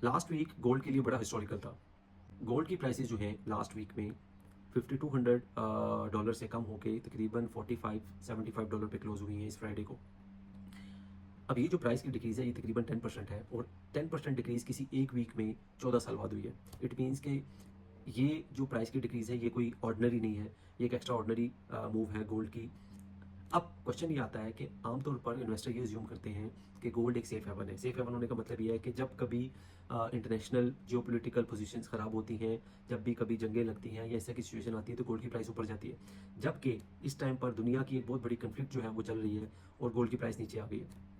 Last week gold के लिए बड़ा हिस्टोरिकल था। गोल्ड की प्राइसेस जो हैं लास्ट वीक में 5200 डॉलर से कम होके तकरीबन 45-75 डॉलर पे क्लोज हुई हैं इस फ्राइडे को। अब ये जो प्राइस की डिक्रीज़ है ये तकरीबन 10% है और 10% डिक्रीज़ किसी एक वीक में 14 साल बाद हुई है। इट मीन्स कि ये जो प्राइस की डिक्रीज़ है ये कोई ऑर्डिनरी नहीं है, ये एक एक्स्ट्रा ऑर्डिनरी मूव है गोल्ड की। अब क्वेश्चन ये आता है कि आमतौर पर इन्वेस्टर ये अज्यूम करते हैं कि गोल्ड एक सेफ हेवन है। सेफ हेवन होने का मतलब ये है कि जब कभी इंटरनेशनल जियोपॉलिटिकल पोजीशंस ख़राब होती हैं, जब भी कभी जंगें लगती हैं या ऐसा की सिचुएशन आती है तो गोल्ड की प्राइस ऊपर जाती है। जबकि इस टाइम पर दुनिया की एक बहुत बड़ी कन्फ्लिक्ट जो है वो चल रही है और गोल्ड की प्राइस नीचे आ गई है।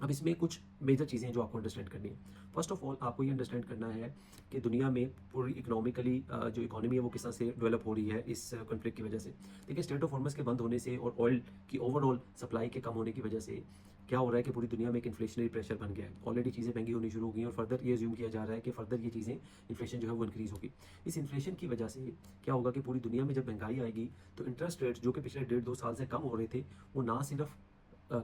अब इसमें कुछ मेजर चीज़ें हैं जो आपको अंडरस्टैंड करनी है। फर्स्ट ऑफ ऑल आपको ये अंडरस्टैंड करना है कि दुनिया में पूरी इकोनॉमिकली जो इकोनॉमी है वो किस तरह से डेवलप हो रही है इस कॉन्फ्लिक्ट की वजह से। देखिए, स्ट्रेट ऑफ हॉर्मस के बंद होने से और ऑयल की ओवरऑल सप्लाई के कम होने की वजह से क्या हो रहा है कि पूरी दुनिया में एक इन्फ्लेशनरी प्रेशर बन गया है। ऑलरेडी चीज़ें महंगी होनी शुरू हो गई और फर्दर ये अज्यूम किया जा रहा है कि फर्दर ये चीज़ें इन्फ्लेशन जो है वो इंक्रीज़ होगी। इस इन्फ्लेशन की वजह से क्या होगा कि पूरी दुनिया में जब महंगाई आएगी तो इंटरेस्ट रेट्स जो कि पिछले 1.5-2 साल से कम हो रहे थे वो ना सिर्फ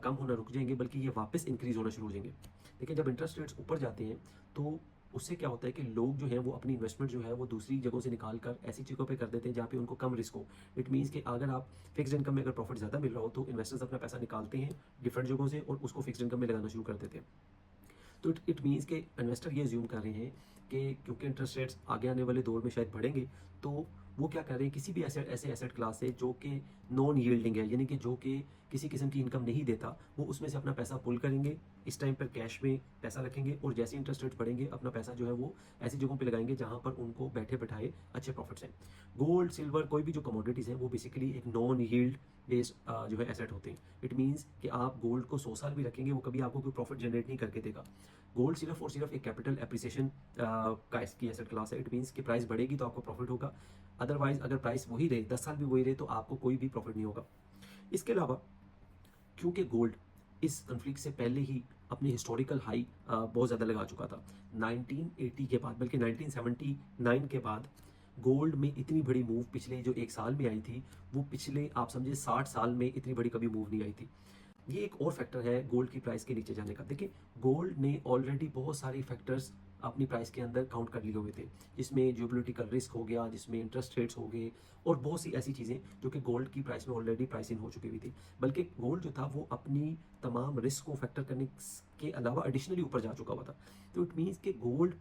कम होना रुक जाएंगे बल्कि ये वापस इंक्रीज होना शुरू हो जाएंगे। देखिए, जब इंटरेस्ट रेट्स ऊपर जाते हैं तो उससे क्या होता है कि लोग जो है वो अपनी इन्वेस्टमेंट जो है वो दूसरी जगहों से निकाल कर ऐसी जगहों पे कर देते हैं जहाँ पे उनको कम रिस्क हो। इट मीन्स कि अगर आप फिक्स्ड इनकम में अगर प्रॉफिट ज़्यादा मिल रहा हो तो इन्वेस्टर्स अपना पैसा निकालते हैं डिफरेंट जगहों से और उसको फिक्स्ड इनकम में लगाना शुरू कर देते हैं। तो इट मीन्स के इन्वेस्टर ये अज्यूम कर रहे हैं कि क्योंकि इंटरेस्ट रेट्स आगे आने वाले दौर में शायद बढ़ेंगे तो वो क्या कर रहे हैं किसी भी ऐसे एसेट क्लास से जो कि नॉन यील्डिंग है, यानी कि जो कि किसी किस्म की इनकम नहीं देता, वो उसमें से अपना पैसा पुल करेंगे, इस टाइम पर कैश में पैसा रखेंगे और जैसे इंटरेस्ट रेट्स बढ़ेंगे अपना पैसा जो है वो ऐसी जगहों पे लगाएंगे जहां पर उनको बैठे बैठाए अच्छे प्रॉफिट्स हैं। गोल्ड, सिल्वर, कोई भी जो कमोडिटीज़ हैं वो बेसिकली एक नॉन यील्ड बेस्ड जो है एसेट होते हैं। इट मीन्स कि आप गोल्ड को 100 साल भी रखेंगे वो कभी आपको कोई प्रॉफिट जनरेट नहीं करके देगा। गोल्ड सिर्फ और सिर्फ एक कैपिटल एप्रिसिएशन का इसकी एसेट क्लास है। इट मीन्स कि प्राइस बढ़ेगी तो आपको प्रॉफिट होगा, अदरवाइज अगर प्राइस वही रहे 10 साल भी वही रहे तो आपको कोई भी प्रॉफिट नहीं होगा। इसके अलावा क्योंकि गोल्ड इस कन्फ्लिक्ट से पहले ही अपनी हिस्टोरिकल हाई बहुत ज़्यादा लगा चुका था 1980 के बाद, बल्कि 1979 के बाद गोल्ड में इतनी बड़ी मूव पिछले जो एक साल में आई थी वो पिछले आप समझे 60 साल में इतनी बड़ी कभी मूव नहीं आई थी। ये एक और फैक्टर है गोल्ड की प्राइस के नीचे जाने का। देखिए, गोल्ड ने ऑलरेडी बहुत सारे फैक्टर्स अपनी प्राइस के अंदर काउंट कर लिए हुए थे, जिसमें जियोपॉलिटिकल रिस्क हो गया, जिसमें इंटरेस्ट रेट्स हो गए और बहुत सी ऐसी चीज़ें जो कि गोल्ड की प्राइस में ऑलरेडी प्राइस इन हो चुकी हुई थी। बल्कि गोल्ड जो था वो अपनी तमाम रिस्क को फैक्टर करने के अलावा एडिशनली ऊपर जा चुका हुआ था। तो इट मीन्स कि गोल्ड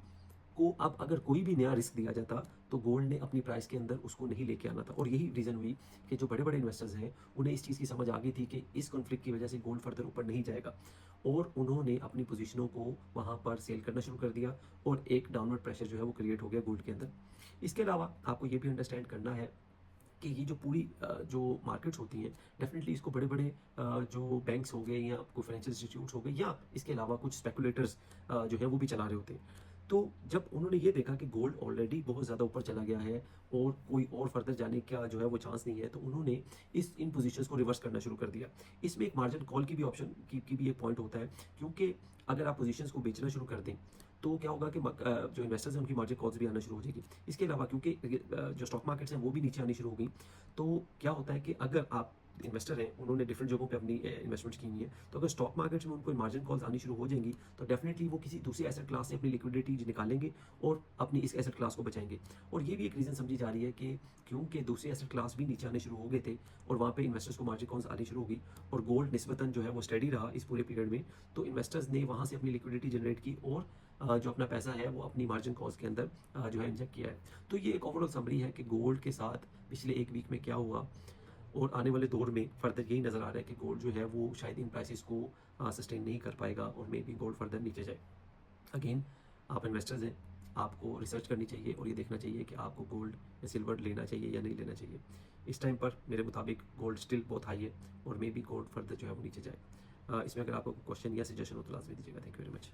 को अब अगर कोई भी नया रिस्क दिया जाता तो गोल्ड ने अपनी प्राइस के अंदर उसको नहीं लेके आना था। और यही रीज़न हुई कि जो बड़े बड़े इन्वेस्टर्स हैं उन्हें इस चीज़ की समझ आ गई थी कि इस कॉन्फ्लिक्ट की वजह से गोल्ड फर्दर ऊपर नहीं जाएगा और उन्होंने अपनी पोजीशनों को वहाँ पर सेल करना शुरू कर दिया और एक डाउनवर्ड प्रेशर जो है वो क्रिएट हो गया गोल्ड के अंदर। इसके अलावा आपको ये भी अंडरस्टैंड करना है कि ये जो पूरी जो मार्केट्स होती हैं डेफिनेटली इसको बड़े बड़े जो बैंक्स हो गए या कोई फाइनेंशियल इंस्टीट्यूट्स हो गए या इसके अलावा कुछ स्पेकुलेटर्स जो है वो भी चला रहे होते हैं। तो जब उन्होंने ये देखा कि गोल्ड ऑलरेडी बहुत ज़्यादा ऊपर चला गया है और कोई और फर्दर जाने का जो है वो चांस नहीं है तो उन्होंने इन पोजीशंस को रिवर्स करना शुरू कर दिया। इसमें एक मार्जिन कॉल की भी ऑप्शन की भी एक पॉइंट होता है, क्योंकि अगर आप पोजीशंस को बेचना शुरू कर दें तो क्या होगा कि जो इन्वेस्टर्स हैं उनकी मार्जिन कॉल्स भी आना शुरू हो जाएगी। इसके अलावा क्योंकि जो स्टॉक मार्केट्स हैं वो भी नीचे आनी शुरू हो गई, तो क्या होता है कि अगर आप इन्वेस्टर हैं उन्होंने डिफरेंट जगहों पे अपनी इन्वेस्टमेंट्स की हुई है, तो अगर स्टॉक मार्केट्स में उनको मार्जिन कॉल्स आनी शुरू हो जाएंगी तो डेफिनेटली वो किसी दूसरी एसेट क्लास से अपनी लिक्विडिटी निकालेंगे और अपनी इस एसेट क्लास को बचाएंगे। और ये भी एक रीज़न समझी जा रही है कि क्योंकि दूसरी एसेट क्लास भी नीचे आने शुरू हो गए थे और वहाँ पे इन्वेस्टर्स को मार्जिन कॉल्स आनी शुरू हो गई और गोल्ड निस्बतन जो है वो स्टडी रहा इस पूरे पीरियड में, तो इन्वेस्टर्स ने वहाँ से अपनी लिक्विडिटी जनरेट की और जो अपना पैसा है वो अपनी मार्जिन कॉल्स के अंदर जो है इंजेक्ट किया है। तो ये एक ओवरऑल समरी है कि गोल्ड के साथ पिछले एक वीक में क्या हुआ और आने वाले दौर में फर्दर यही नज़र आ रहा है कि गोल्ड जो है वो शायद इन प्राइसेस को सस्टेन नहीं कर पाएगा और मे बी गोल्ड फर्दर नीचे जाए। अगेन, आप इन्वेस्टर्स हैं, आपको रिसर्च करनी चाहिए और ये देखना चाहिए कि आपको गोल्ड या सिल्वर लेना चाहिए या नहीं लेना चाहिए। इस टाइम पर मेरे मुताबिक गोल्ड स्टिल बहुत हाई है और मे बी गोल्ड फर्दर जो है वो नीचे जाए। इसमें अगर आपको क्वेश्चन या सजेशन हो तो लाजमी दीजिएगा। Thank you very much.